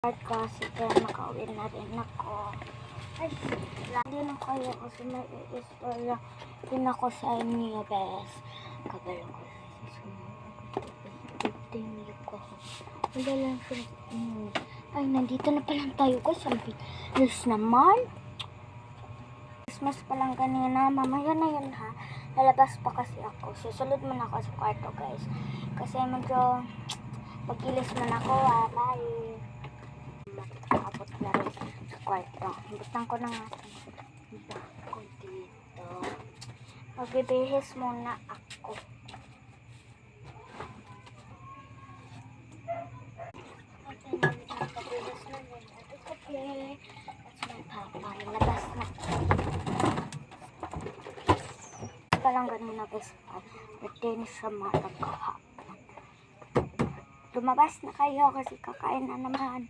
Kasi kaya nakauwi na rin ako. Ay, hindi na kaya kasi may istorya din ako sa inyo, bes. Kabalang ko sa sumunod ko. Wala lang siya. Ay, nandito na palang tayo guys. Ang bilis naman. Christmas pa lang kanina. Mamaya na yun ha. Lalabas pa kasi ako. Susunod man ako sa kwarto guys. Kasi medyo magilis man ako ha. Bye. Abot na rin sa kwarto. Butang ko na nga ko dito. Magbibihis muna ako. Magbibihis na rin. Okay. At may papalabas na. Palang ganun na guys. Birthday ni siya matagahap. Lumabas na kayo kasi kakain na naman.